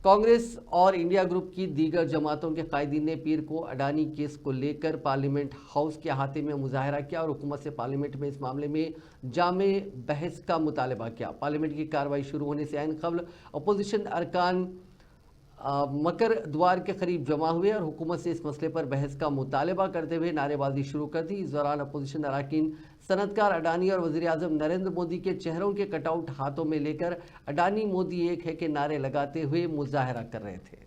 कांग्रेस और India group की दीगर जमातों के कायदीन ने पीर को अडानी केस को लेकर पार्लियामेंट हाउस के अहाते में मुजाहरा किया और हुकूमत से पार्लियामेंट में इस मामले में जामे बहस का मुतालबा किया। पार्लियामेंट की कार्रवाई शुरू होने से ऐन कबल अपोजिशन अरकान मकर द्वार के करीब जमा हुए और हुकूमत से इस मसले पर बहस का मुतालबा करते हुए नारेबाजी शुरू कर दी। इस दौरान अपोजिशन अरकान सनतकार अडानी और वज़ीर आज़म नरेंद्र मोदी के चेहरों के कटआउट हाथों में लेकर अडानी मोदी एक है के नारे लगाते हुए मुजाहरा कर रहे थे।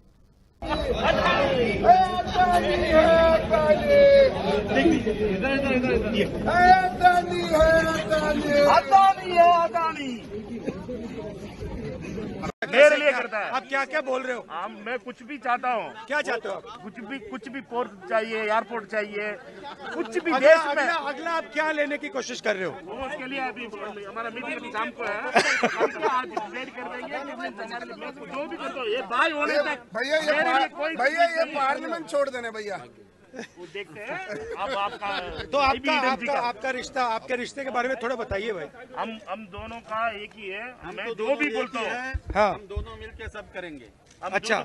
मेरे लिए करता है। आप क्या क्या बोल रहे हो? मैं कुछ भी चाहता हूँ। क्या चाहते हो आप? कुछ भी पोर्ट चाहिए, एयरपोर्ट चाहिए, कुछ भी देश में। अगला आप क्या लेने की कोशिश कर रहे हो? वो उसके लिए अभी हमारा मीटिंग अभी शाम को है। आज डिसाइड कर देंगे कि जो भी करता हूँ ये बाई होने तक भैया ये पार्लियामेंट छोड़ देने भैया। वो देखते हैं। अब तो आपका रिश्ता, आपके रिश्ते के बारे में थोड़ा बताइए भाई। हम दोनों का एक ही है। मैं जो भी बोलता हूँ हाँ, हम दोनों मिलके सब करेंगे। अच्छा।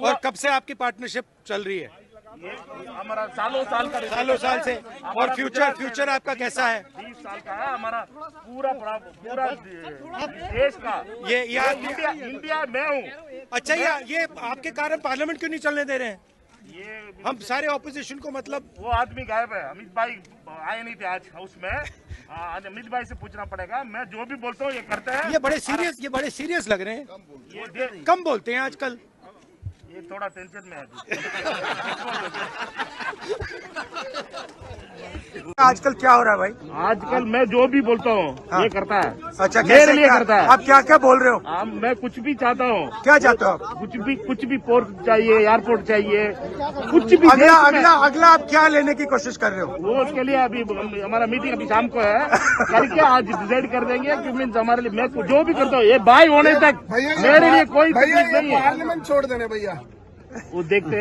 और कब से आपकी पार्टनरशिप चल रही है? ये हमारा सालों साल का सालों साल से। और फ्यूचर आपका कैसा है? 20 साल का है हमारा पूरा देश का। ये इंडिया में हूँ। अच्छा, ये आपके कारण पार्लियामेंट क्यों नहीं चलने दे रहे हैं? ये हम सारे ऑपोजिशन को, मतलब वो आदमी गायब है। अमित भाई आए नहीं थे आज हाउस में। अमित भाई से पूछना पड़ेगा। मैं जो भी बोलता हूँ ये करते हैं। ये बड़े सीरियस लग रहे हैं। ये कम बोलते हैं आजकल। ये थोड़ा टेंशन में है। आजकल क्या हो रहा है भाई? आजकल मैं जो भी बोलता हूँ ये करता है। अच्छा, मेरे लिए करता है। आप क्या क्या बोल रहे हो? मैं कुछ भी चाहता हूँ। क्या चाहते हो आप? कुछ भी पोर्ट चाहिए, एयरपोर्ट चाहिए, कुछ भी। अगला आप क्या लेने की कोशिश कर रहे हो? वो उसके लिए अभी हमारा मीटिंग अभी शाम को है। करके आज डिसाइड कर देंगे कि मीन्स हमारे लिए मैं जो भी करता हूँ ये बाई होने तक मेरे लिए कोई तकलीफ नहीं है। पार्लियामेंट छोड़ देने भैया। वो देखते हैं।